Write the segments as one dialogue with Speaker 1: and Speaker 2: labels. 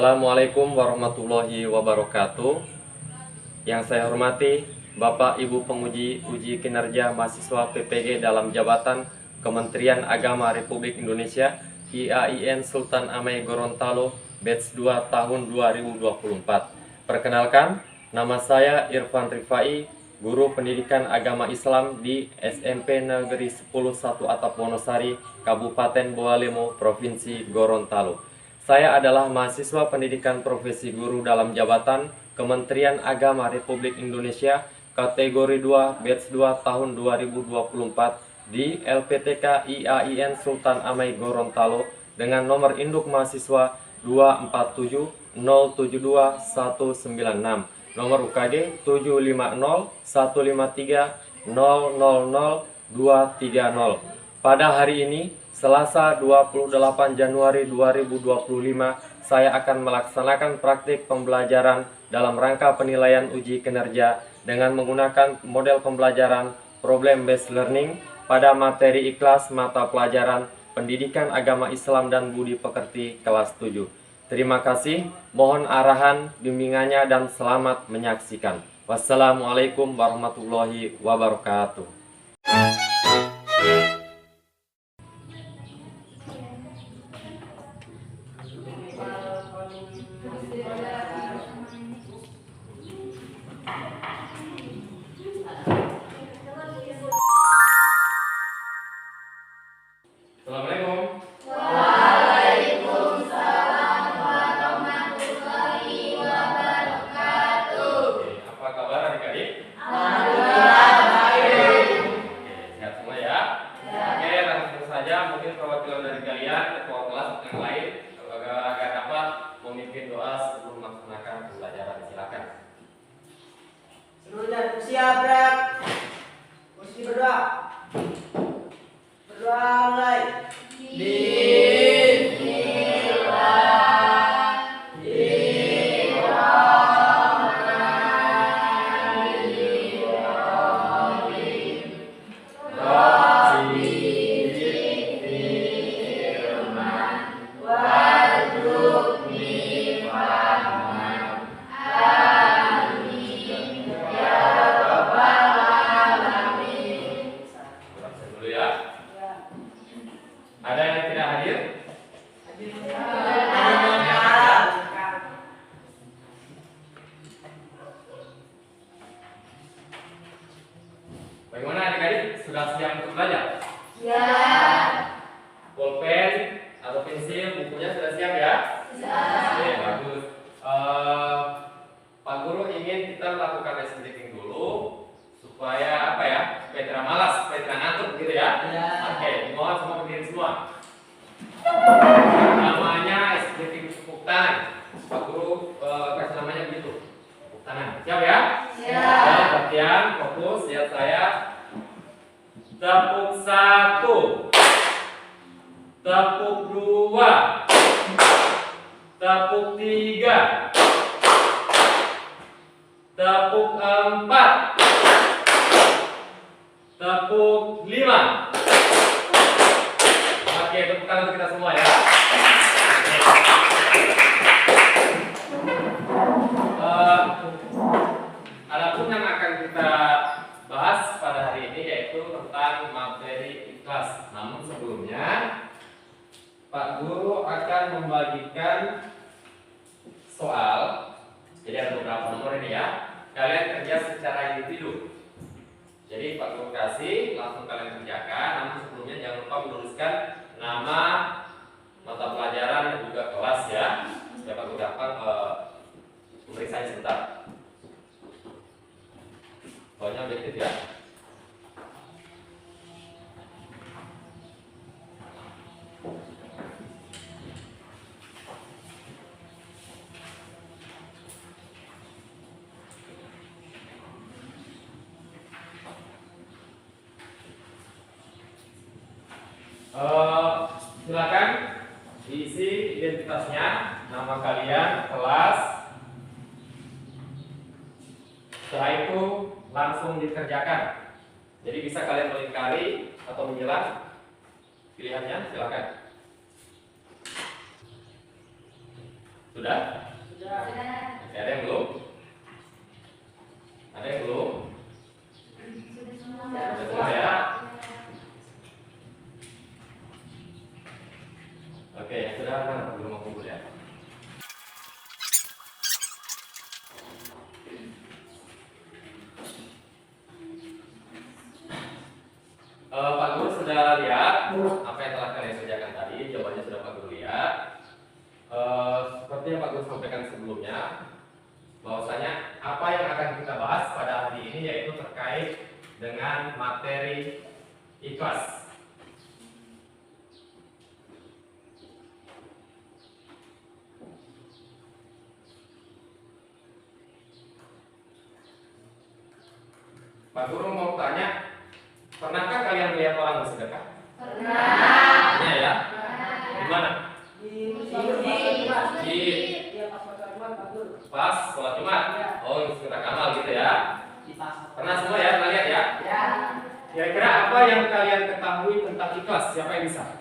Speaker 1: Assalamualaikum warahmatullahi wabarakatuh. Yang saya hormati Bapak Ibu penguji uji kinerja mahasiswa PPG dalam jabatan Kementerian Agama Republik Indonesia IAIN Sultan Amai Gorontalo batch 2 tahun 2024. Perkenalkan, nama saya Irfan Rifai, Guru Pendidikan Agama Islam di SMP Negeri 10 1 Atap Wonosari, Kabupaten Bawalemo, Provinsi Gorontalo. Saya adalah mahasiswa pendidikan profesi guru dalam jabatan Kementerian Agama Republik Indonesia kategori 2 batch 2 tahun 2024 di LPTK IAIN Sultan Amai Gorontalo dengan nomor induk mahasiswa 247072196, nomor UKG 7501530000230. Pada hari ini Selasa 28 Januari 2025, saya akan melaksanakan praktik pembelajaran dalam rangka penilaian uji kinerja dengan menggunakan model pembelajaran problem based learning pada materi ikhlas mata pelajaran Pendidikan Agama Islam dan Budi Pekerti kelas 7. Terima kasih, mohon arahan, bimbingannya dan selamat menyaksikan. Wassalamualaikum warahmatullahi wabarakatuh. Assalamualaikum.
Speaker 2: Waalaikumsalam warahmatullahi wabarakatuh.
Speaker 1: Apa kabar adik-adik?
Speaker 2: Alhamdulillah baik.
Speaker 1: Sehat semua ya? Oke, langsung saja mungkin perwakilan dari kalian, ketua kelas yang lain, agar dapat memimpin doa sebelum melaksanakan pembelajaran. Silakan.
Speaker 3: Seluruhnya siap, Brak. Mesti berdoa. Berdoa mulai.
Speaker 1: Dulu ya. Ada yang tidak hadir? Bagaimana adik-adik? Sudah siap untuk belajar?
Speaker 2: Ya.
Speaker 1: Pulpen atau pensil, bukunya sudah siap ya?
Speaker 2: Siap.
Speaker 1: Oke, bagus. Pak Guru ingin kita melakukan lesson reading dulu supaya apa ya? Supaya tidak malas, supaya tidak ngantuk gitu ya?
Speaker 3: Ya.
Speaker 1: Oke, mohon semua berdiri semua. Namanya reading tepuk tangan. Pak Guru kasih namanya begitu. Tepuk tangan. Siap ya?
Speaker 2: Siap.
Speaker 1: Ya, perhatian, fokus, lihat saya. Tepuk 1, tepuk 2, tepuk 3, tepuk 4, tepuk 5. Oke, tepuk tangan untuk kita semua ya. Adapun yang akan kita bahas pada hari ini yaitu tentang materi ikhlas. Namun sebelumnya Pak Guru akan membagikan soal. Jadi ada beberapa nomor ini ya. Kalian kerja secara individu. Jadi Pak Guru kasih, langsung kalian kerjakan. Namun sebelumnya jangan lupa menuliskan nama, mata pelajaran dan juga kelas ya. Supaya Pak Guru dapat pemeriksaan sebentar. Soalnya objektif ya. Silakan diisi identitasnya, nama kalian, kelas. Setelah itu langsung dikerjakan. Jadi bisa kalian melingkari atau menjelas pilihannya, silakan. Sudah?
Speaker 3: Sudah.
Speaker 1: Oke, ada yang belum? Ada yang belum? Sudah semua ya? Oke, yang sudah kan belum mau kumpul ya? Pak Guru sudah lihat apa yang telah kalian kerjakan tadi, jawabannya sudah Pak Guru lihat. Seperti yang Pak Guru sampaikan sebelumnya, bahwasanya apa yang akan kita bahas pada hari ini yaitu terkait dengan materi ikhlas. Pak Guru mau tanya, pernahkah kalian melihat orang bersedekah?
Speaker 2: Pernah.
Speaker 1: Pernah ya? Di mana?
Speaker 3: Di
Speaker 1: Di
Speaker 3: pas makan Pak Guru.
Speaker 1: pas sholat Jumat. Oh, sekitar amal gitu ya.
Speaker 3: Di pas.
Speaker 1: Pernah semua ya, pernah lihat ya?
Speaker 3: Ya.
Speaker 1: Kira-kira apa yang kalian ketahui tentang ikhlas? Siapa yang bisa?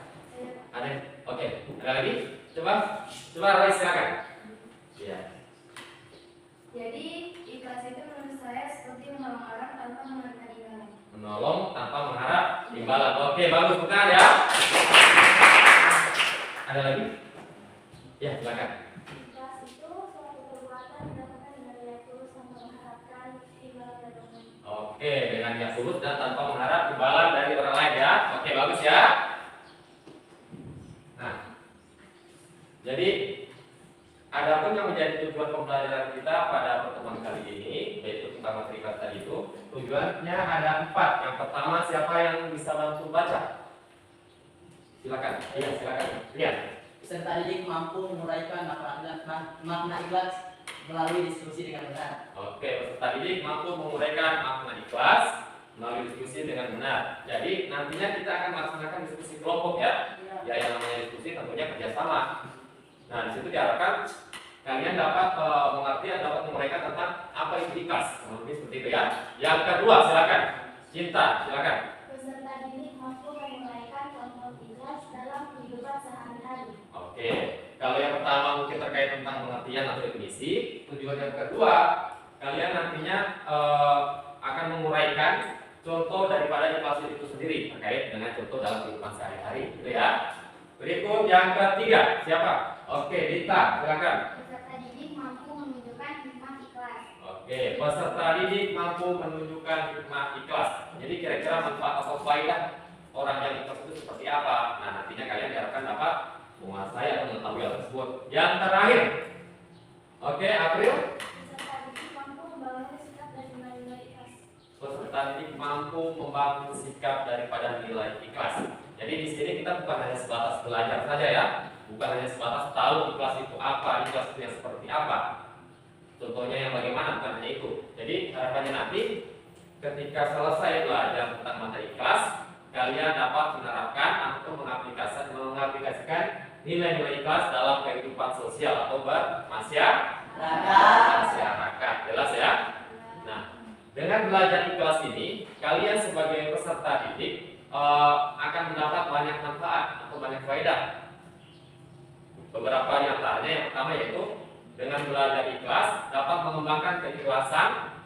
Speaker 1: Ada? Oke. Ada lagi? Coba Rai silakan. Iya.
Speaker 2: Jadi ikhlas itu menurut saya seperti menolong orang tanpa mengharapkan imbalan.
Speaker 1: Menolong tanpa mengharap imbalan. Oke, bagus bukan ya? Ada lagi? Ya, silakan.
Speaker 2: Ikhlas itu suatu perbuatan dilakukan dengan niat tulus tanpa mengharapkan imbalan dari orang lain.
Speaker 1: Oke, dengan niat tulus dan tanpa mengharap imbalan dari orang lain ya. Oke, bagus ya. Nah, jadi adapun yang menjadi tujuan pembelajaran kita pada pertemuan kali ini, yaitu tentang materi ikhlas tadi itu, tujuannya ada 4. Yang pertama, siapa yang bisa bantu baca? Silakan. Iya, silakan. Lihat.
Speaker 3: Peserta didik mampu menguraikan makna ikhlas melalui diskusi dengan benar.
Speaker 1: Oke, peserta didik mampu menguraikan makna ikhlas melalui diskusi dengan benar. Jadi nantinya kita akan melaksanakan diskusi kelompok ya. Ya, yang namanya diskusi tentunya kerjasama. Nah, di situ diharapkan kalian dapat mengerti dan dapat menguraikan tentang apa itu ikhlas. Lebih seperti itu ya. Yang kedua, silakan. Cinta, silakan.
Speaker 2: Peserta didik mampu menguraikan contoh ikhlas dalam kehidupan sehari-hari.
Speaker 1: Oke, kalau yang pertama mungkin terkait tentang pengertian atau definisi. Tujuan yang kedua, kalian nantinya akan menguraikan contoh daripada ikhlas itu sendiri terkait dengan contoh dalam kehidupan sehari-hari, gitu ya. Berikut yang ketiga, siapa? Oke, Dita, silakan.
Speaker 2: Peserta didik mampu menunjukkan hikmah ikhlas.
Speaker 1: Oke, peserta didik mampu menunjukkan hikmah ikhlas. Jadi kira-kira manfaat atau faedah orang yang ikhlas itu seperti apa? Nah, nantinya kalian diharapkan dapat menguasai atau mengetahui hal tersebut. Yang terakhir, oke, April.
Speaker 2: Peserta didik mampu membangun sikap dan nilai-nilai ikhlas.
Speaker 1: Peserta didik mampu membangun sikap daripada nilai ikhlas. Jadi di sini kita bukan hanya sebatas belajar saja ya, bukan hanya sebatas tahu ikhlas itu apa, ikhlas itu yang seperti apa. Contohnya yang bagaimana, bukan hanya itu. Jadi harapannya nanti ketika selesai belajar tentang materi ikhlas, kalian dapat menerapkan atau mengaplikasikan nilai-nilai ikhlas dalam kehidupan sosial atau bermasyarakat. Jelas ya? Nah, dengan belajar ikhlas ini, kalian sebagai peserta didik akan mendapat banyak manfaat atau banyak faedah. Beberapa di antaranya, yang pertama yaitu dengan belajar ikhlas dapat mengembangkan keikhlasan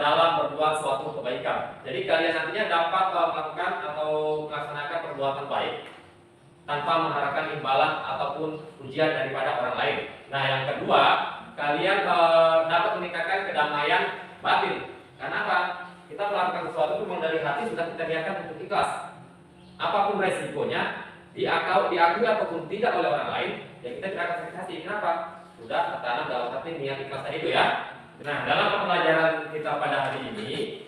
Speaker 1: dalam berbuat suatu kebaikan. Jadi kalian nantinya dapat melakukan atau melaksanakan perbuatan baik tanpa mengharapkan imbalan ataupun pujian daripada orang lain. Nah, yang kedua, kalian dapat meningkatkan kedamaian batin. Karena apa? Kita melakukan sesuatu itu dari hati sudah kita niatkan untuk ikhlas. Apapun resikonya, diakui ataupun tidak oleh orang lain, ya kita tidak akan sakit hati. Kenapa? Sudah tertanam dalam hati niat ikhlas tadi itu ya. Nah, dalam pembelajaran kita pada hari ini,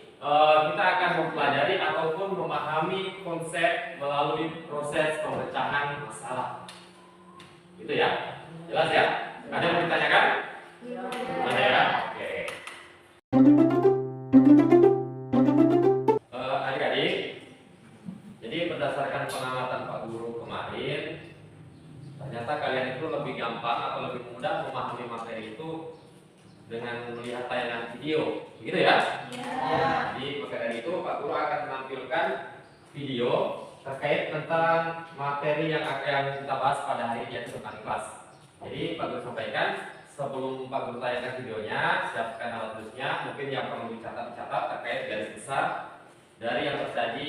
Speaker 1: kita akan mempelajari ataupun memahami konsep melalui proses pemecahan masalah. Gitu ya. Jelas ya? Ada yang mau ditanyakan? Ada ya? Oke. Adik-adik, jadi berdasarkan pengamatan Pak Guru kemarin, ternyata kalian itu lebih gampang atau lebih mudah memahami materi itu dengan melihat tayangan video, begitu ya? Jadi maka dari itu Pak Guru akan menampilkan video terkait tentang materi yang akan kita bahas pada hari ini, yaitu tentang ikhlas. Jadi Pak Guru sampaikan sebelum Pak Guru tayangkan videonya, siapkan alat tulisnya. Mungkin yang perlu dicatat terkait garis besar dari yang terjadi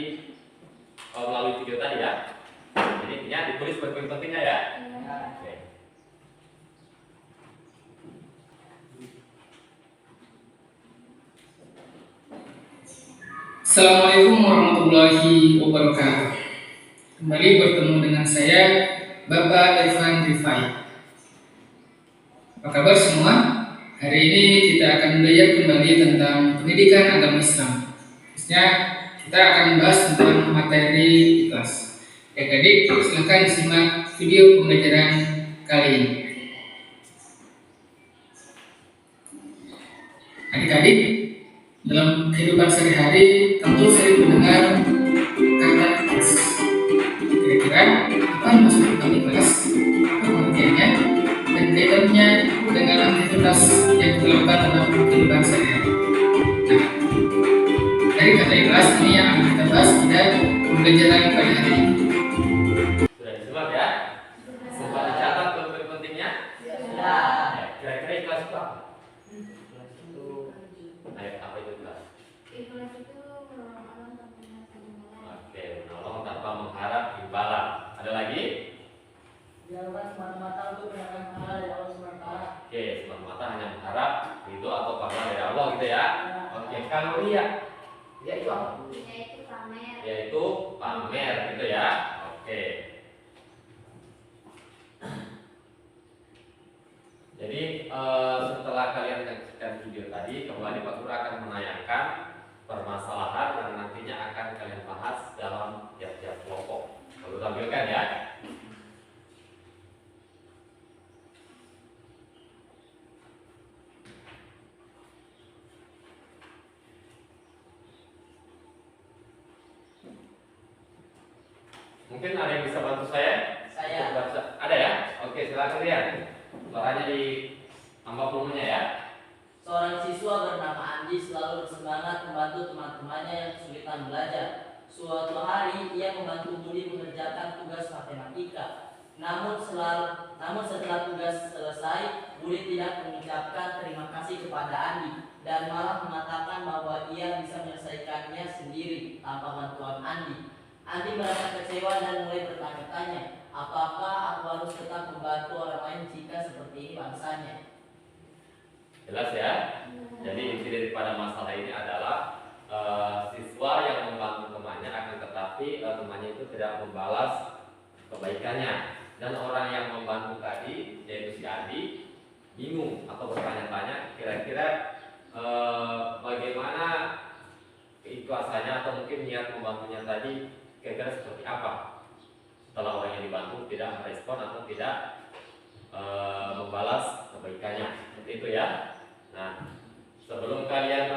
Speaker 1: melalui video tadi ya. Jadi intinya ditulis poin-poin pentingnya ya. Oke.
Speaker 4: Assalamualaikum warahmatullahi wabarakatuh. Kembali bertemu dengan saya, Bapak Irfan Rifai. Apa kabar semua? Hari ini kita akan belajar kembali tentang pendidikan agama Islam. Khususnya kita akan membahas tentang materi ikhlas. Adik-adik, silakan disimak video pembelajaran kali ini. Adik-adik, dalam kehidupan sehari-hari tentu sering mendengar kata ikhlas. Kira-kira apa yang maksud tentang ikhlas? Apa pengertiannya? Dan kaitannya dengan aktivitas yang dilakukan dalam kehidupan sehari-hari. Nah, dari kata ikhlas ini yang akan kita bahas pada pembelajaran pada hari ini.
Speaker 1: Sudah disimak ya? Sempat dicatat poin-poin pentingnya?
Speaker 3: Ya.
Speaker 1: Kira-kira ikhlas itu apa? Ayo, apa itu ikhlas?
Speaker 2: Ikhlas itu menolong tanpa mengharap imbalan.
Speaker 1: Oke, menolong tanpa mengharap imbalan. Ada lagi?
Speaker 3: Dilakukan semata-mata untuk mendapatkan pahala dari Allah SWT.
Speaker 1: Oke, semata-mata hanya mengharap ridho atau pahala dari Allah gitu ya. Oke, kalau ria itu apa?
Speaker 2: Yaitu pamer.
Speaker 1: Yaitu pamer gitu ya. Oke. Jadi setelah kalian menyaksikan video tadi, kembali Pak Guru akan menayangkan permasalahan yang nantinya akan kalian bahas dalam tiap-tiap kelompok. Pak Guru tampilkan ya. Mungkin ada yang bisa bantu saya?
Speaker 3: Saya.
Speaker 1: Ada ya? Oke, silakan lihat. Suaranya di amplop umumnya ya.
Speaker 3: Seorang siswa bernama Andi selalu bersemangat membantu teman-temannya yang kesulitan belajar. Suatu hari ia membantu Budi mengerjakan tugas matematika. Namun setelah tugas selesai, Budi tidak mengucapkan terima kasih kepada Andi dan malah mengatakan bahwa ia bisa menyelesaikannya sendiri tanpa bantuan Andi. Andi merasa kecewa dan mulai bertanya-tanya, apakah aku harus tetap membantu orang lain jika seperti ini bangsanya?
Speaker 1: Jelas ya? Jadi inti daripada masalah ini adalah siswa yang membantu temannya akan tetapi temannya itu tidak membalas kebaikannya. Dan orang yang membantu tadi, yaitu si Andi, bingung atau bertanya-tanya kira-kira bagaimana keikhlasannya atau mungkin niat membantunya tadi kira-kira seperti apa setelah orang yang dibantu tidak merespon atau tidak membalas kebaikannya. Seperti itu ya. Nah, sebelum kalian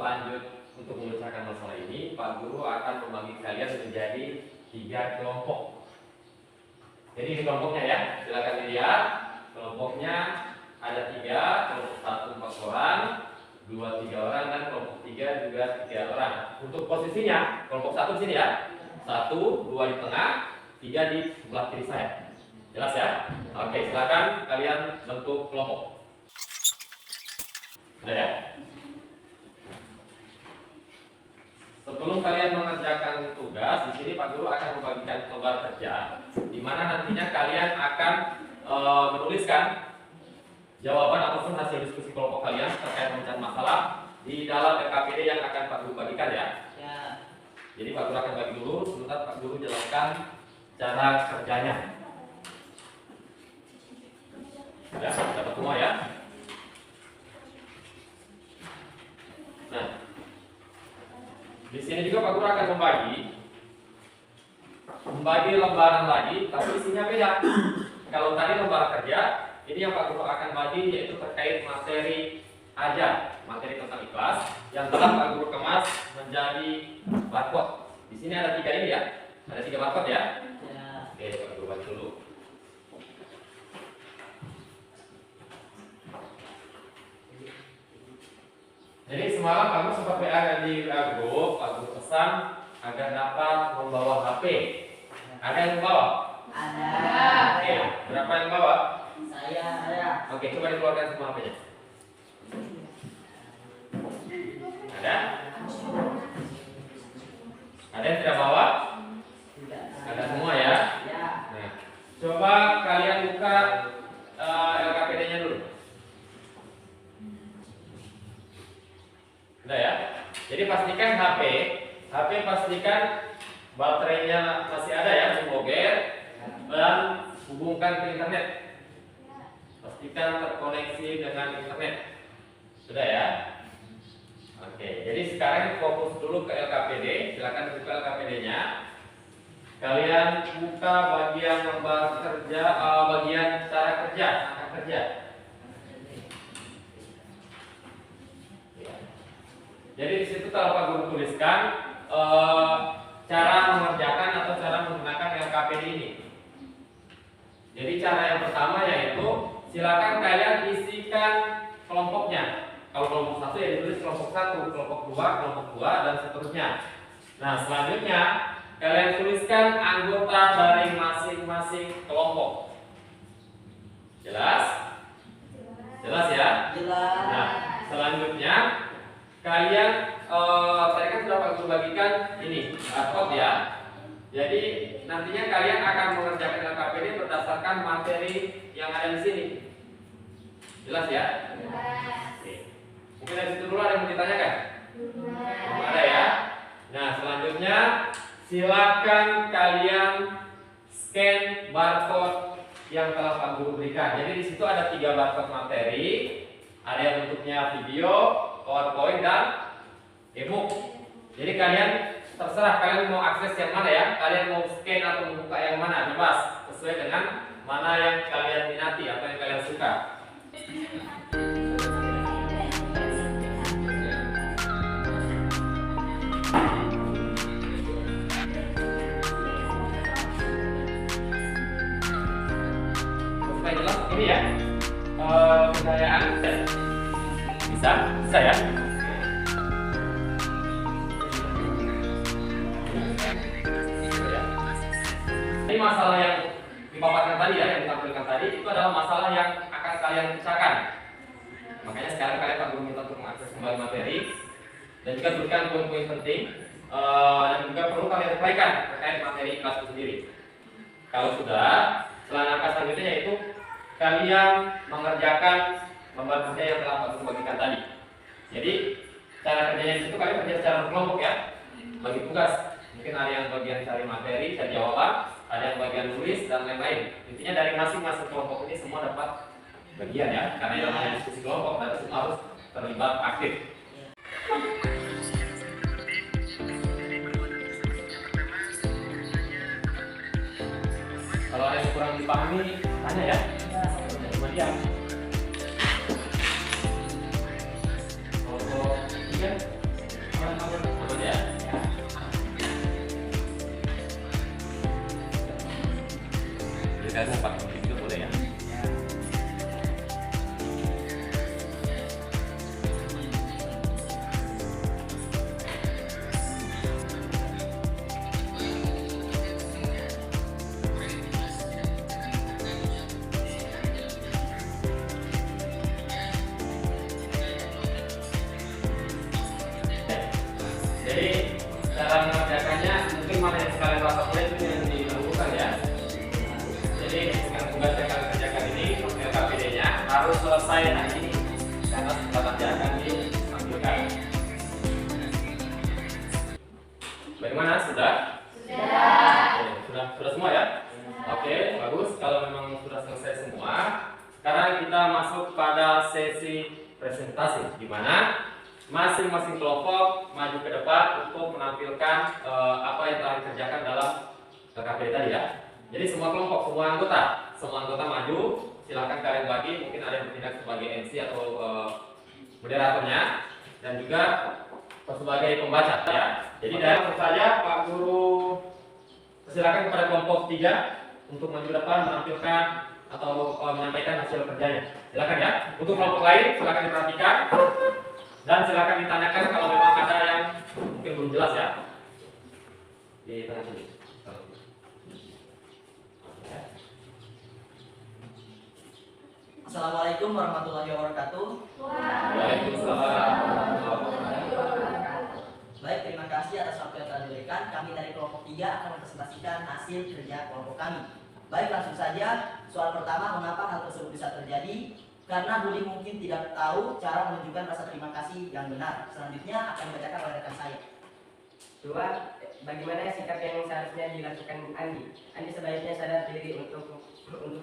Speaker 1: lanjut untuk memecahkan masalah ini, Pak Guru akan membagi kalian menjadi 3 kelompok. Jadi ini kelompoknya ya, silakan dilihat. Kelompoknya ada 3, kelompok 1 4 orang, 2 3 orang, dan kelompok 3 juga 3 orang. Untuk posisinya, kelompok 1 di sini ya, 1, 2 di tengah, 3 di sebelah kiri saya. Jelas ya? Oke, silakan kalian bentuk kelompok. Ada ya? Sebelum kalian mengerjakan tugas, di sini Pak Guru akan membagikan lembar kerja, di mana nantinya kalian akan menuliskan jawaban ataupun hasil diskusi kelompok kalian terkait pemecahan masalah di dalam DKPD yang akan Pak Guru bagikan ya.
Speaker 3: Ya.
Speaker 1: Jadi Pak Guru akan bagi dulu, sebentar Pak Guru jelaskan cara kerjanya. Ya, dapat semua ya. Nah, di sini juga Pak Guru akan membagi lembaran lagi, tapi isinya beda. Kalau tadi lembaran kerja, ini yang Pak Guru akan bagi yaitu terkait materi aja, materi tentang ikhlas yang telah Pak Guru kemas menjadi barcode. Di sini ada 3 ini ya, ada 3 barcode ya.
Speaker 3: Ya.
Speaker 1: Oke, Pak Guru bagi dulu. Jadi semalam Pak Guru sempat WA di grup, Pak Guru pesan agar dapat membawa HP. Ada yang membawa?
Speaker 3: Ada.
Speaker 1: Oke, berapa yang bawa?
Speaker 3: Ada.
Speaker 1: Oke, coba dikeluarkan semua HP-nya. Ada? Ada yang tidak bawa?
Speaker 3: Tidak.
Speaker 1: Ada semua ya?
Speaker 3: Ya.
Speaker 1: Nah, coba kalian buka LKPD-nya dulu. Udah ya? Jadi pastikan HP pastikan baterainya masih ada ya, belum boger, dan hubungkan ke internet. Pastikan terkoneksi dengan internet. Sudah ya? Oke, jadi sekarang fokus dulu ke LKPD. Silakan buka LKPD-nya. Kalian buka bagian lembar kerja, bagian cara kerja, angka kerja. Jadi di situ kalau Pak Guru tuliskan cara mengerjakan atau cara menggunakan LKPD ini. Jadi cara yang pertama yaitu silakan kalian isikan kelompoknya. Kalau kelompok 1 ya ditulis kelompok 1, kelompok 2, kelompok 2 dan seterusnya. Nah, selanjutnya kalian tuliskan anggota dari masing-masing kelompok. Jelas? Jelas ya?
Speaker 3: Jelas.
Speaker 1: Nah, selanjutnya kalian tadi kan sudah Pak Guru bagikan ini barcode ya. Jadi nantinya kalian akan mengerjakan LKPD berdasarkan materi yang ada di sini. Jelas ya? Oke. Mungkin dari situ dulu ada yang mau ditanyakan? Belum ada ya? Nah, selanjutnya silakan kalian scan barcode yang telah Pak Guru berikan. Jadi di situ ada 3 barcode materi. Ada yang bentuknya video, PowerPoint dan e-book. Jadi kalian terserah kalian mau akses yang mana ya. Kalian mau scan atau membuka yang mana, bebas sesuai dengan mana yang kalian minati atau yang kalian suka. Supaya jelas ini ya. Kejayaan bisa ya. Ini masalah yang dipaparkan tadi ya, yang ditampilkan tadi itu adalah masalah yang akan kalian pecahkan. Makanya sekarang kalian Pak Guru minta untuk mengakses kembali materi dan juga berikan poin-poin penting dan juga perlu kalian sampaikan terkait materi kelas itu sendiri. Kalau sudah, langkah selanjutnya yaitu kalian mengerjakan lembar kerja yang telah Pak Guru bagikan tadi. Jadi cara kerjanya di situ kalian kerja secara berkelompok ya, bagi tugas. Mungkin ada yang bagian cari materi, cari jawaban, ada yang bagian tulis dan lain-lain. Intinya dari masing-masing kelompok ini semua dapat bagian ya, karena yang namanya diskusi kelompok dan semua harus terlibat aktif. Kalau ada yang kurang dipahami, tanya ya. Cuma dia. Kalau tiga, apa ya? Dikasih 4 menit itu boleh ya. Jadi cara mengerjakannya mungkin mana yang kalian rasa sulit itu yang dilakukan ya. Jadi dengan tugas yang kalian kerjakan ini LKPD-nya harus selesai hari ini karena sebentar nanti akan ditampilkan. Bagaimana? Sudah? Sudah semua ya? Oke, bagus. Kalau memang sudah selesai semua, sekarang kita masuk pada sesi presentasi di mana masing-masing kelompok maju ke depan untuk menampilkan apa yang telah dikerjakan dalam LKPD tadi ya. Jadi semua kelompok, semua anggota maju. Silakan kalian bagi, mungkin ada yang bertindak sebagai MC atau moderatornya dan juga sebagai pembaca ya. Jadi langsung saja Pak Guru silakan kepada kelompok 3 untuk maju ke depan menampilkan atau menyampaikan hasil kerjanya. Silakan ya. Untuk kelompok lain silakan diperhatikan. Dan silakan ditanyakan kalau memang ada yang mungkin belum jelas ya. Ditanya sini.
Speaker 3: Assalamualaikum warahmatullahi wabarakatuh.
Speaker 1: Waalaikumsalam warahmatullahi wabarakatuh.
Speaker 3: Baik, terima kasih atas waktu yang telah diberikan. Kami dari kelompok 3 akan mempresentasikan hasil kerja kelompok kami. Baik, langsung saja. Soal pertama, mengapa hal tersebut bisa terjadi? Karena bully mungkin tidak tahu cara menunjukkan rasa terima kasih yang benar. Selanjutnya akan dibacakan oleh rekan saya.
Speaker 5: 2. Bagaimana sikap yang seharusnya dilakukan Andi? Andi sebaiknya sadar diri untuk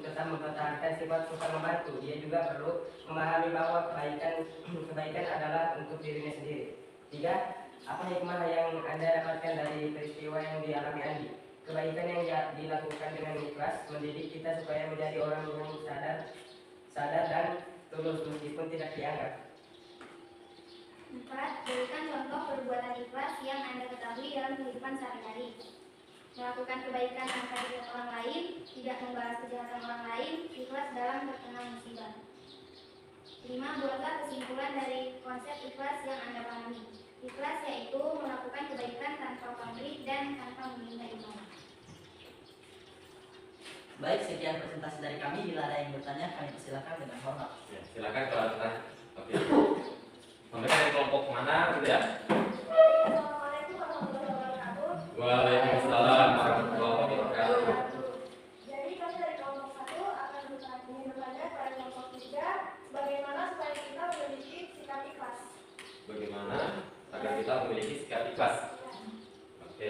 Speaker 5: tetap mempertahankan sifat suka membantu. Dia juga perlu memahami bahwa kebaikan adalah untuk dirinya sendiri. 3. Apa hikmah yang Anda dapatkan dari peristiwa yang dialami Andi? Kebaikan yang dilakukan dengan ikhlas mendidik kita supaya menjadi orang yang sadar dan tulus meskipun tidak dianggap.
Speaker 2: 4. Berikan contoh perbuatan ikhlas yang Anda ketahui dalam kehidupan sehari-hari. Melakukan kebaikan tanpa dilihat orang lain, tidak membalas kejahatan orang lain, ikhlas dalam terkena musibah. 5. Buatlah kesimpulan dari konsep ikhlas yang Anda pahami. Ikhlas yaitu melakukan kebaikan tanpa pamrih dan tanpa meminta imbalan.
Speaker 3: Baik, sekian presentasi dari kami. Bila ada yang bertanya, kami persilakan dengan hormat.
Speaker 1: Ya, silakan kalau ada tanya. Oke. Mereka dari kelompok mana gitu ya?
Speaker 2: Assalamualaikum warahmatullahi wabarakatuh.
Speaker 1: Waalaikumsalam warahmatullahi wabarakatuh.
Speaker 2: Jadi kami dari kelompok 1 akan bertanya pada kelompok 3 bagaimana supaya kita memiliki sikap ikhlas.
Speaker 1: Bagaimana agar kita memiliki sikap ikhlas? Oke.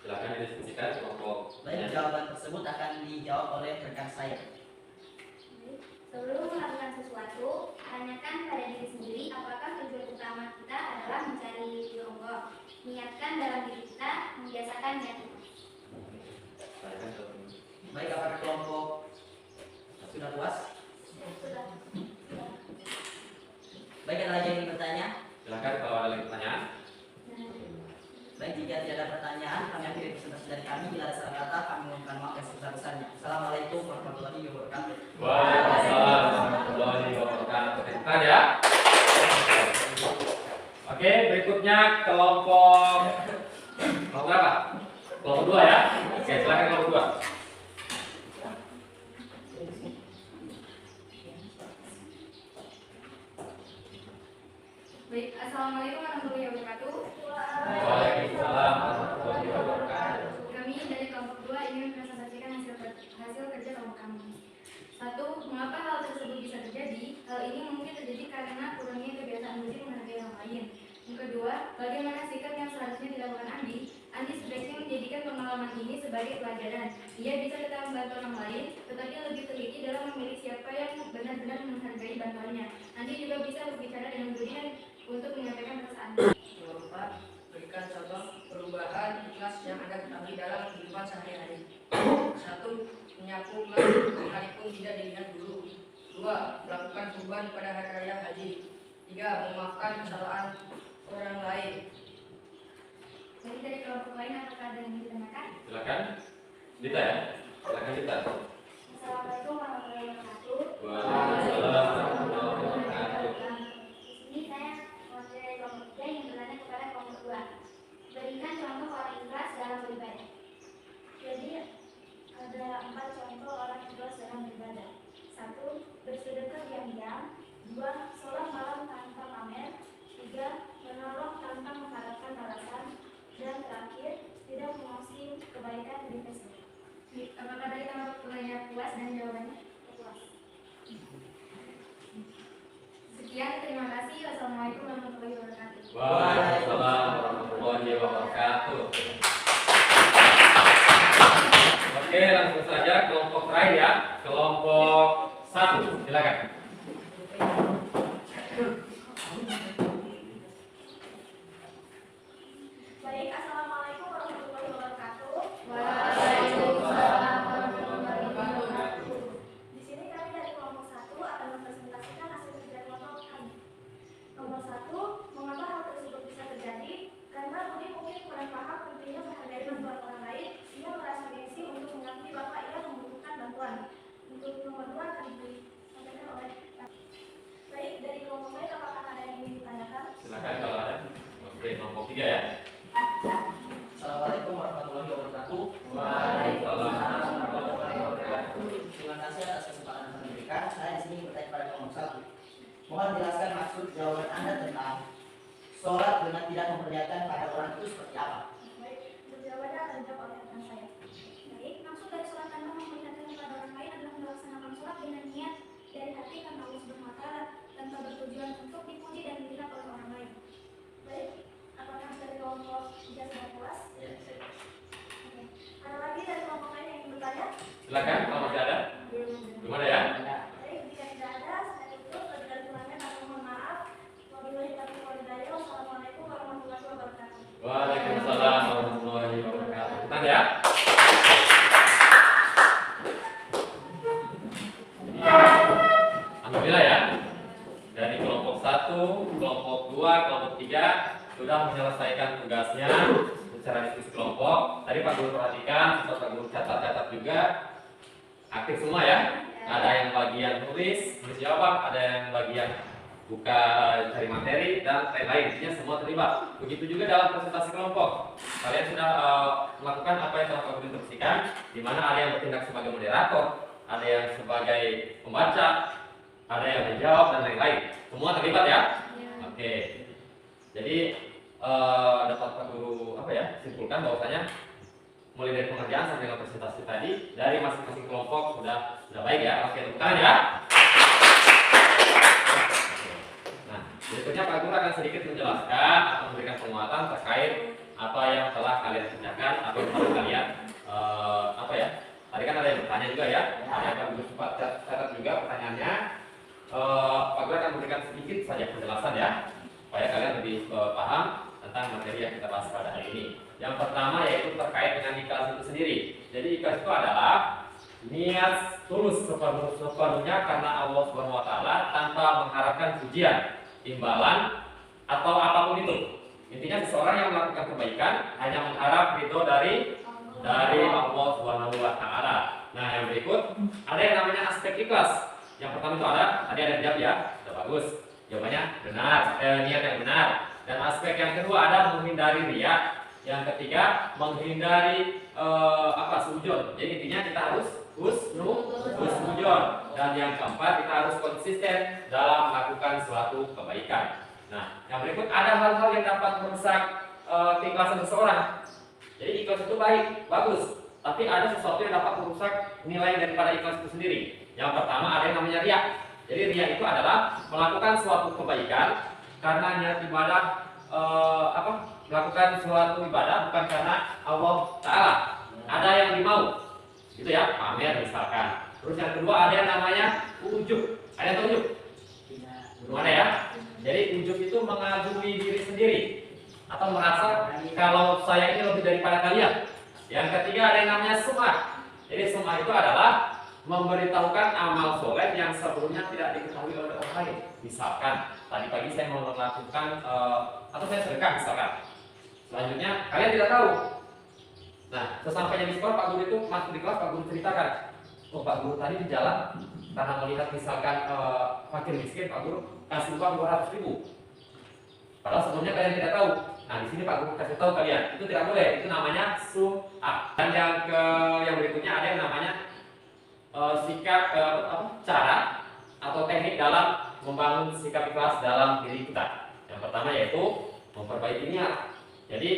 Speaker 1: Silakan didiskusikan kelompok.
Speaker 3: Baik, jawaban tersebut akan dijawab oleh rekan saya.
Speaker 2: Sebelum melakukan sesuatu, tanyakan pada diri sendiri apakah tujuan utama kita adalah mencari ridho Allah. Niatkan dalam diri kita, membiasakan niat itu.
Speaker 1: Silakan teman.
Speaker 3: Baik, apakah kelompok sudah puas?
Speaker 2: Sudah.
Speaker 3: Baik, ada lagi yang ingin bertanya?
Speaker 1: Silakan kalau ada lagi pertanyaan.
Speaker 3: Baik, jika tidak ada pertanyaan, kami akhiri presentasi dari kami. Bila ada salah kata, kami mohonkan maaf yang sebesar-besarnya. Assalamualaikum warahmatullahi wabarakatuh.
Speaker 1: Waalaikumsalam warahmatullahi wabarakatuh. Cepetan ya. Oke, berikutnya kelompok berapa? Kelompok 2 ya. Oke, silakan kelompok 2.
Speaker 6: Baik, Assalamualaikum warahmatullahi wabarakatuh.
Speaker 1: Waalaikumsalam warahmatullahi wabarakatuh.
Speaker 6: Kami dari kelompok 2 ingin mempresentasikan hasil kerja kelompok kami. 1. Mengapa hal tersebut bisa terjadi? Hal ini mungkin terjadi karena kurangnya kebiasaan Budi menghargai orang lain. Yang kedua, bagaimana sikap yang seharusnya dilakukan Andi? Andi sebaiknya menjadikan pengalaman ini sebagai pelajaran. Ia bisa tetap membantu orang lain, tetapi lebih teliti dalam memilih siapa yang benar-benar menghargai bantuannya. Andi juga bisa berbicara dengan Budi untuk menyampaikan perasaan.
Speaker 5: Nomor 4. Berikan contoh perubahan ikhlas yang Anda ketahui dalam kehidupan sehari-hari. 1. Menyapu kelas sekalipun tidak dilihat dulu. 2. Melakukan kurban pada hari raya haji. 3. Memaafkan kesalahan orang lain.
Speaker 6: Jadi dari kelompok lain apakah ada yang ditanyakan?
Speaker 1: Silakan. Dita ya. Silakan Dita.
Speaker 2: Assalamualaikum warahmatullahi wabarakatuh.
Speaker 1: Waalaikumsalam warahmatullahi wabarakatuh.
Speaker 2: Di sini saya mewakili dari kelompok 3 yang bertanya kepada kelompok 2. Berikan contoh orang ikhlas dalam beribadah. Jadi ada 4 contoh orang ikhlas dalam beribadah. 1. Bersedekah diam-diam. 2. Sholat malam tanpa pamer. 3. Menolong tanpa mengharapkan balasan. Dan terakhir, tidak mengosip kebaikan di Facebook.
Speaker 6: Apakah dari kelompok lainnya puas dan jawabannya?
Speaker 2: Puas.
Speaker 6: Sekian, terima kasih. Wassalamualaikum warahmatullahi wabarakatuh.
Speaker 1: Waalaikumsalam warahmatullahi wabarakatuh. Oke, langsung saja kelompok terakhir ya. Kelompok 1, silakan.
Speaker 2: Baik, assalamualaikum warahmatullahi wabarakatuh.
Speaker 6: Waalaikumsalam warahmatullahi wabarakatuh.
Speaker 2: Di sini kami dari kelompok 1 akan mempresentasikan hasil kerja kelompok kami. Nomor 1, mengapa hal tersebut bisa terjadi? Karena Budi mungkin kurang paham pentingnya menghargai bantuan orang lain. Ia merasa gengsi untuk mengakui bahwa ia membutuhkan bantuan. Untuk nomor 2 akan disampaikan oleh baik dari kelompok lain apakah ada yang ingin ditanyakan?
Speaker 1: Silakan kalau ada. Oke, kelompok 3 ya.
Speaker 3: Assalamualaikum warahmatullahi wabarakatuh.
Speaker 1: Waalaikumsalam warahmatullahi wabarakatuh.
Speaker 3: Terima kasih atas kesempatan yang diberikan. Saya di sini bertanya maksud jawaban Anda tentang sholat dengan tidak memperlihatkan pada orang itu seperti apa?
Speaker 2: Baik, untuk jawabannya akan dijawab oleh rekan saya. Baik, maksud dari sholat tanpa memperlihatkan kepada orang lain adalah melaksanakan sholat dengan niat dari hati karena Allah Subhanahu wa Ta'ala tanpa bertujuan untuk dipuji dan dilihat oleh orang lain. Baik, apakah dari kelompok tiga sudah puas?
Speaker 3: Ya, saya.
Speaker 2: Oke. Ada lagi dari kelompok lain yang ingin bertanya?
Speaker 1: Silakan kalau masih ada. Gimana ya?
Speaker 2: Baik, jika tidak ada, saya tutup. Lebih dari kurangnya kami mohon maaf. Wabillahi taufiq wal hidayah. Wassalamualaikum warahmatullahi wabarakatuh.
Speaker 1: Waalaikumsalam warahmatullahi wabarakatuh. Tenang ya. Alhamdulillah ya. Dari kelompok 1, kelompok 2, kelompok 3 sudah menyelesaikan tugasnya secara diskusi kelompok. Tadi Pak Guru perhatikan, Pak Guru catat-catat juga. Aktif semua ya. Ada yang bagian nulis jawab, ada yang bagian buka cari materi dan lain-lain. Intinya semua terlibat. Begitu juga dalam presentasi kelompok. Kalian sudah melakukan apa yang telah Pak Guru instruksikan, di mana ada yang bertindak sebagai moderator, ada yang sebagai pembaca, ada yang menjawab dan lain-lain. Semua terlibat ya? Oke. Jadi dapat Pak Guru simpulkan bahwasanya mulai dari pengerjaan sampai dengan presentasi tadi dari masing-masing kelompok sudah baik ya. Oke, tepuk tangan ya. Nah, berikutnya Pak Guru akan sedikit menjelaskan atau memberikan penguatan terkait apa yang telah kalian kerjakan, apa yang telah kalian tadi kan ada yang bertanya juga ya. Ada Pak Guru sempat catat juga pertanyaannya. Pak Guru akan memberikan sedikit saja penjelasan ya, supaya kalian lebih paham tentang materi yang kita bahas pada hari ini. Yang pertama yaitu terkait dengan ikhlas itu sendiri. Jadi ikhlas itu adalah niat tulus sepenuhnya karena Allah Subhanahu wa Ta'ala tanpa mengharapkan pujian, imbalan atau apapun itu. Intinya seseorang yang melakukan kebaikan hanya mengharap ridho dari Allah Subhanahu wa Ta'ala. Nah, yang berikut ada yang namanya aspek ikhlas. Yang pertama itu tadi ada jawab ya, sudah bagus. Jawabannya benar, niat yang benar. Dan aspek yang kedua ada menghindari riya. Yang ketiga menghindari sujud. Jadi intinya kita harus husnuzon. Dan yang keempat kita harus konsisten dalam melakukan suatu kebaikan. Nah, yang berikut ada hal-hal yang dapat merusak keikhlasan seseorang. Jadi ikhlas itu baik, bagus. Tapi ada sesuatu yang dapat merusak nilai daripada ikhlas itu sendiri. Yang pertama ada yang namanya riya. Jadi riya itu adalah melakukan suatu kebaikan karena niat ibadah melakukan suatu ibadah bukan karena Allah Ta'ala. Ada yang dimau, gitu ya, pamer misalkan. Terus yang kedua ada yang namanya ujub. Ada yang tahu ujub? Gimana ya? Jadi ujub itu mengagumi diri sendiri atau merasa kalau saya ini lebih daripada kalian. Yang ketiga ada yang namanya sum'ah. Jadi sum'ah itu adalah memberitahukan amal soleh yang sebelumnya tidak diketahui oleh orang lain. Misalkan tadi pagi saya mau melakukan atau saya sedekah misalkan. Selanjutnya kalian tidak tahu. Nah, sesampainya di sekolah Pak Guru itu masuk di kelas, Pak Guru ceritakan, oh Pak Guru tadi di jalan karena melihat misalkan fakir miskin, Pak Guru kasih uang 200.000. Padahal sebelumnya kalian tidak tahu. Nah, di sini Pak Guru kasih tahu kalian, itu tidak boleh. Itu namanya sum'ah. Dan yang berikutnya ada yang namanya sikap cara atau teknik dalam membangun sikap ikhlas dalam diri kita. Yang pertama yaitu memperbaiki niat. Jadi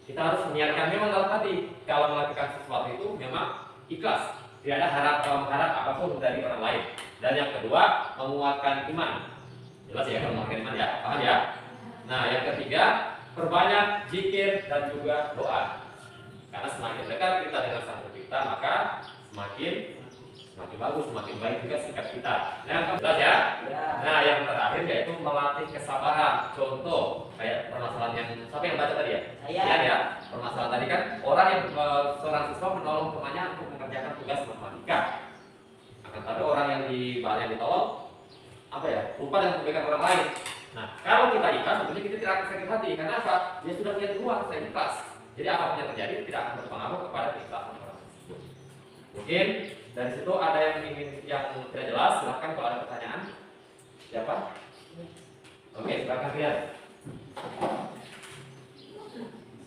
Speaker 1: kita harus meniatkan memang dalam hati kalau melakukan sesuatu itu memang ikhlas, tidak ada mengharap apapun dari orang lain. Dan yang kedua menguatkan iman. Jelas ya kalau menguatkan iman ya, paham ya? Nah, yang ketiga perbanyak zikir dan juga doa. Karena semakin dekat kita dengan Sang Pencipta maka semakin bagus, semakin baik juga sikap kita. Nah, yang keempat ya. Nah, yang terakhir yaitu melatih kesabaran. Contoh kayak permasalahan yang siapa yang baca tadi ya? Saya ya. Permasalahan tadi kan orang yang seorang siswa menolong temannya untuk mengerjakan tugas matematika. Akan tapi orang yang ditolong lupa dengan kebaikan orang lain. Nah, kalau kita ikhlas tentunya kita tidak akan sakit hati. Karena apa? Dia sudah punya dua, saya ikhlas. Jadi apapun yang terjadi tidak akan berpengaruh kepada keikhlasan orang tersebut. Mungkin dari situ ada yang tidak jelas, silahkan kalau ada pertanyaan. Siapa? Oke, silakan lihat.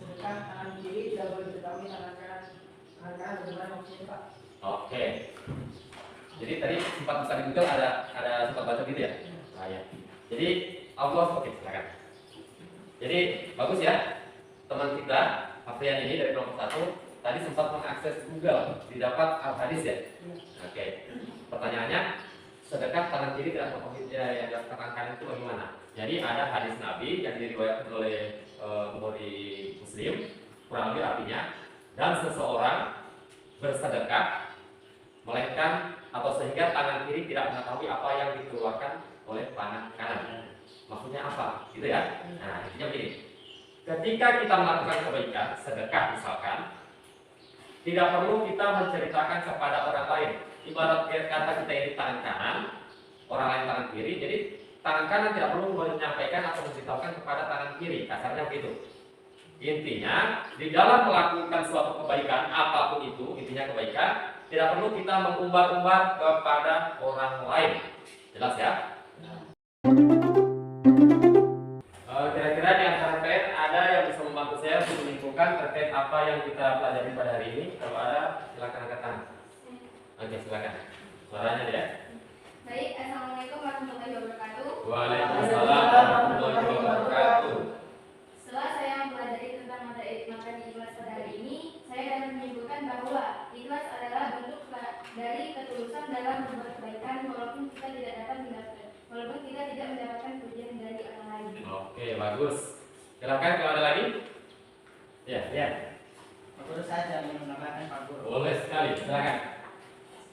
Speaker 7: Sedangkan tangan kiri tidak boleh diketahui tangan kanan bagaimana maksudnya Pak?
Speaker 1: Oke. Jadi tadi sempat bisa di Google ada sempat baca gitu ya? Nah, ya. Jadi Allah, oke silakan. Jadi bagus ya, teman kita Afrian ini dari kelompok 1 tadi sempat mengakses Google, didapat al-hadis ya. Oke. Pertanyaannya, sedekah tangan kiri tidak yang dilakukan tangan kanan itu bagaimana? Jadi ada hadis Nabi yang diriwayatkan oleh Bukhari Muslim, kurang lebih artinya, dan seseorang bersedekah melainkan atau sehingga tangan kiri tidak mengetahui apa yang dikeluarkan oleh tangan kanan. Maksudnya apa? Gitu ya. Nah, intinya begini. Ketika kita melakukan kebaikan, sedekah misalkan, tidak perlu kita menceritakan kepada orang lain. Ibarat kata kita ini tangan kanan, orang lain tangan kiri, jadi tangan kanan tidak perlu menyampaikan atau memberitahukan kepada tangan kiri, kasarnya begitu. Intinya, di dalam melakukan suatu kebaikan, apapun itu, intinya kebaikan, tidak perlu kita mengumbar-umbar kepada orang lain. Jelas ya? Kira-kira di antara kalian ada yang bisa membantu saya untuk menyimpulkan terkait apa yang kita pelajari pada hari ini? Kalau ada, silakan angkat tangan. Oke, silakan. Suaranya ya.
Speaker 6: Baik, assalamualaikum warahmatullahi wabarakatuh.
Speaker 1: Waalaikumsalam warahmatullahi wabarakatuh.
Speaker 6: Setelah saya mempelajari tentang materi ikhlas pada hari ini, saya dapat menyimpulkan bahwa ikhlas adalah bentuk dari ketulusan dalam berbuat kebaikan walaupun kita tidak mendapatkan pujian dari orang lain.
Speaker 1: Oke, bagus. Silakan kalau ada lagi. Ya, ya.
Speaker 3: Pak Guru, saya ada yang menambahkan Pak Guru.
Speaker 1: Boleh sekali, silakan.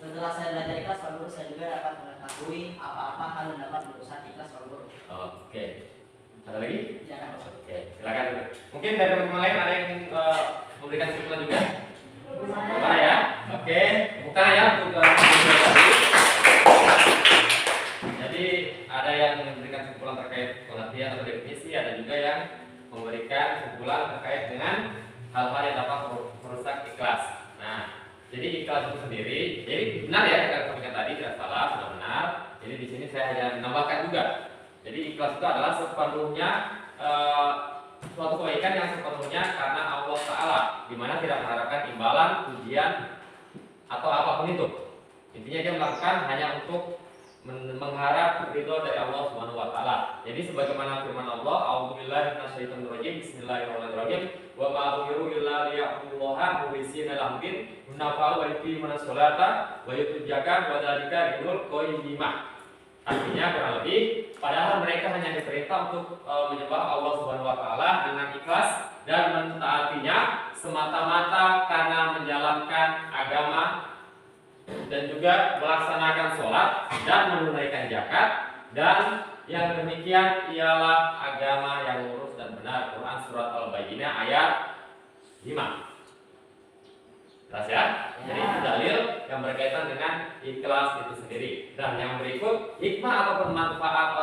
Speaker 3: Setelah saya belajar ikhlas Pak Guru, saya juga dapat mengetahui apa-apa hal yang dapat berusaha ikhlas Pak Guru.
Speaker 1: Oke. Ada lagi?
Speaker 3: Jangan Pak.
Speaker 1: Oke, silakan. Mungkin dari teman-teman lain ada yang memberikan kesimpulan juga? Mana ya? Oke, buka ya untuk jadi ada yang memberikan kesimpulan terkait pengertian atau definisi, ada juga yang memberikan kesimpulan terkait dengan hal-hal yang dapat merusak ikhlas. Nah, jadi ikhlas itu sendiri, jadi benar ya yang saya tadi tidak salah, sudah benar. Jadi di sini saya hanya menambahkan juga. Jadi ikhlas itu adalah sepenuhnya suatu kebaikan yang sepenuhnya karena Allah Ta'ala, di mana tidak mengharapkan imbalan, pujian, atau apapun itu. Intinya dia melakukan hanya untuk mengharap ridho dari Allah Subhanahu wa taala. Jadi sebagaimana firman Allah, A'udzubillahi minasyaitonirrajim, Bismillahirrahmanirrahim, wa ma umiru illa liya'budullaha mukhlishina lahu-d-din, wa yuqimuna sholata wa yutuz zakata wa dzalika dinul qayyimah. Artinya kurang lebih, padahal mereka hanya diperintah untuk menyembah Allah Subhanahu wa taala dengan ikhlas dan mentaatinya semata-mata karena menjalankan agama dan juga melaksanakan sholat dan menunaikan zakat, dan yang demikian ialah agama yang lurus dan benar. Quran surat Al-Bayyinah ayat 5. Jelas ya? Jadi itu dalil yang berkaitan dengan ikhlas itu sendiri. Dan yang berikut, hikmah ataupun manfaat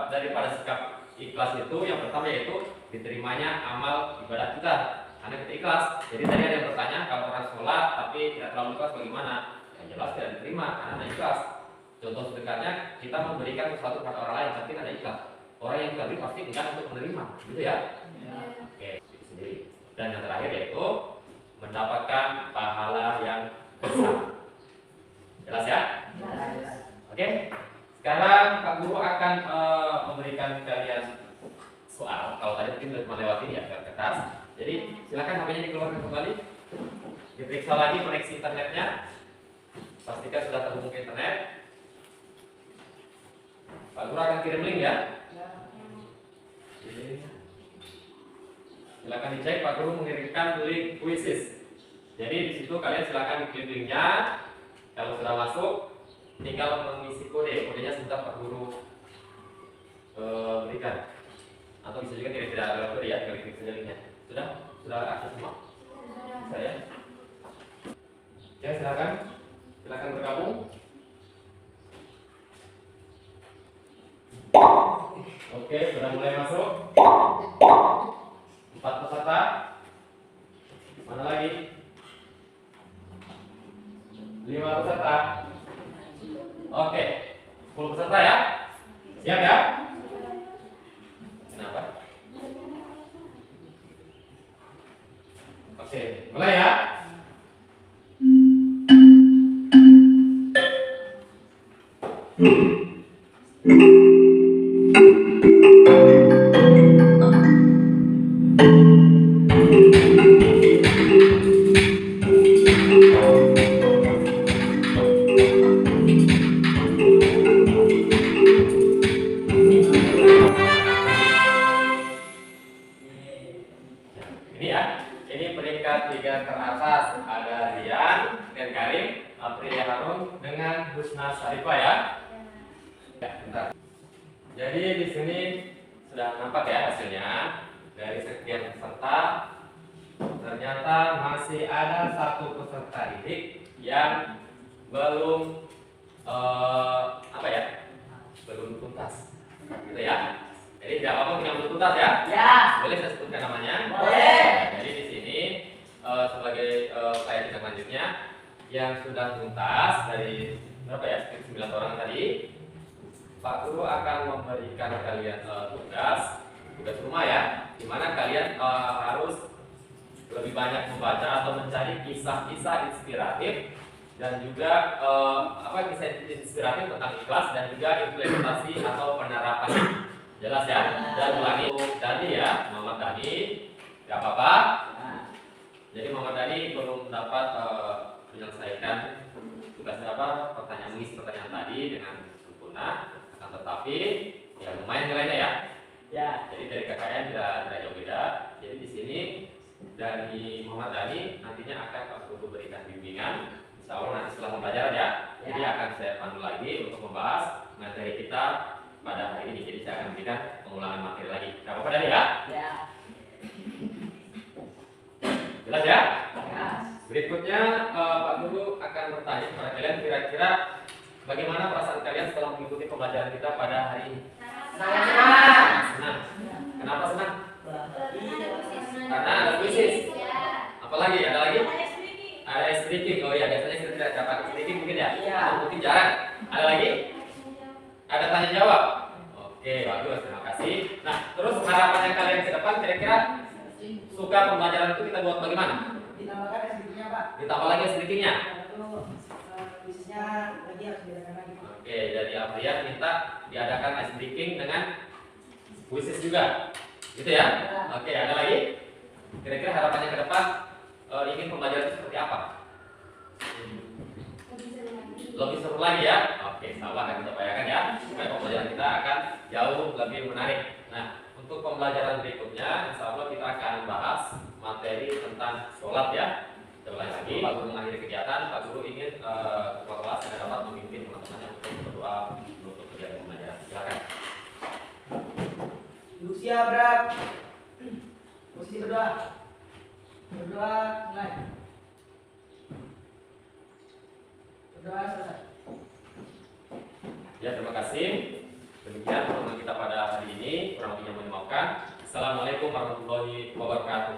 Speaker 1: daripada sikap ikhlas itu, yang pertama yaitu diterimanya amal ibadah kita karena kita ikhlas. Jadi tadi ada yang bertanya, kalau orang sholat tapi tidak terlalu ikhlas bagaimana? Yang jelas tidak diterima karena ikhlas. Contoh sedekatnya, kita memberikan sesuatu kepada orang lain tapi tidak ikhlas. Orang yang tadi pasti enggan untuk menerima, gitu ya? Oke, itu sendiri. Dan yang terakhir yaitu mendapatkan pahala yang besar. Jelas ya? Oke. Sekarang Pak Guru akan memberikan kalian soal. Kalau tadi mungkin sudah melewati ya kertas. Jadi silakan HP-nya dikeluarkan kembali. Diperiksa lagi koneksi internetnya. Pastikan sudah terhubung ke internet. Pak Guru akan kirim link ya. Silakan dicek, Pak Guru mengirimkan link quizzes. Jadi di situ kalian silakan klik linknya. Kalau sudah masuk, tinggal mengisi kode. Kodenya sudah Pak Guru berikan. Atau bisa juga tidak ada kode ya, tinggal klik saja linknya. Sudah akses semua? Saya. Ya silakan bergabung. Oke, sudah mulai masuk. 4 peserta. Mana lagi? 5 peserta. Oke, 10 peserta ya. Siap ya? Kenapa? Oke, mulai ya. Ini ya, ini peringkat 3 teratas ada Rian dan Karim, Aprilia Harun dengan Husna Sarifah ya. Ya, bentar. Jadi di sini sudah nampak ya hasilnya. Dari sekian peserta, ternyata masih ada satu peserta didik yang belum belum tuntas, gitu ya. Jadi tidak apa-apa yang belum tuntas ya.
Speaker 3: Ya.
Speaker 1: Boleh saya sebutkan namanya?
Speaker 3: Boleh.
Speaker 1: Jadi di sini sebagai upaya tindak lanjutnya yang sudah tuntas dari berapa ya? 9 orang tadi, Pak Guru akan memberikan kalian tugas rumah ya, di mana kalian harus lebih banyak membaca atau mencari kisah-kisah inspiratif dan juga kisah inspiratif tentang ikhlas dan juga implementasi atau penerapan. Jelas ya? Dan ulangi Dani ya, Muhammad Dani, nggak apa-apa. Jadi Muhammad Dani belum dapat menyelesaikan tugasnya mengisi pertanyaan tadi dengan sempurna, akan tetapi ya lumayan nilainya ya.
Speaker 3: Ya.
Speaker 1: Jadi dari KKN tidak jauh beda. Jadi di sini dari Muhammad Dani nantinya akan Pak Guru berikan bimbingan. Insya Allah nanti setelah pembelajaran ya. Jadi akan saya pandu lagi untuk membahas materi kita pada hari ini. Jadi saya akan berikan pengulangan materi lagi. Tidak apa-apa Dani ya?
Speaker 3: Ya.
Speaker 1: Jelas ya?
Speaker 3: Ya.
Speaker 1: Berikutnya Pak Guru akan bertanya kepada kalian kira-kira bagaimana perasaan kalian setelah mengikuti pembelajaran kita pada hari ini?
Speaker 3: Sangat senang.
Speaker 1: Senang. Kenapa senang? Karena
Speaker 2: Karena
Speaker 1: ada kuisis.
Speaker 2: Ya.
Speaker 1: Apalagi? Ada lagi? Ada ice breaking. Oh iya, biasanya kita tidak dapat ice breaking mungkin ya?
Speaker 3: Iya.
Speaker 1: Atau mungkin jarang. Ada lagi? Ada tanya jawab. Oke, bagus. Terima kasih. Nah, terus harapannya kalian ke depan kira-kira suka pembelajaran itu kita buat bagaimana?
Speaker 7: Ditambahkan SBT-nya Pak.
Speaker 1: Ditambah lagi ice breaking-nya.
Speaker 7: Itu bisnisnya lagi harus diadakan lagi.
Speaker 1: Oke, jadi Aprian minta diadakan ice breaking dengan kuisis juga. Gitu ya? Oke, ada lagi? Kira-kira harapannya ke depan ingin pembelajaran itu seperti apa? Lebih seru lagi ya? Oke, sabar akan kita upayakan ya supaya pembelajaran kita akan jauh lebih menarik. Nah, untuk pembelajaran berikutnya, insya Allah kita akan bahas materi tentang sholat ya. Kita ulangi lagi, Pak Guru mengakhiri kegiatan, Pak Guru ingin ketua kelas yang dapat memimpin teman-temannya untuk berdoa menutup kegiatan pembelajaran. Silakan.
Speaker 7: Duduk siap, Brad. Posisi berdoa. Berdoa, mulai. Berdoa selesai.
Speaker 1: Ya, terima kasih. Demikian pertemuan kita pada hari ini. Kurang lebihnya mohon dimaafkan. Assalamualaikum warahmatullahi wabarakatuh.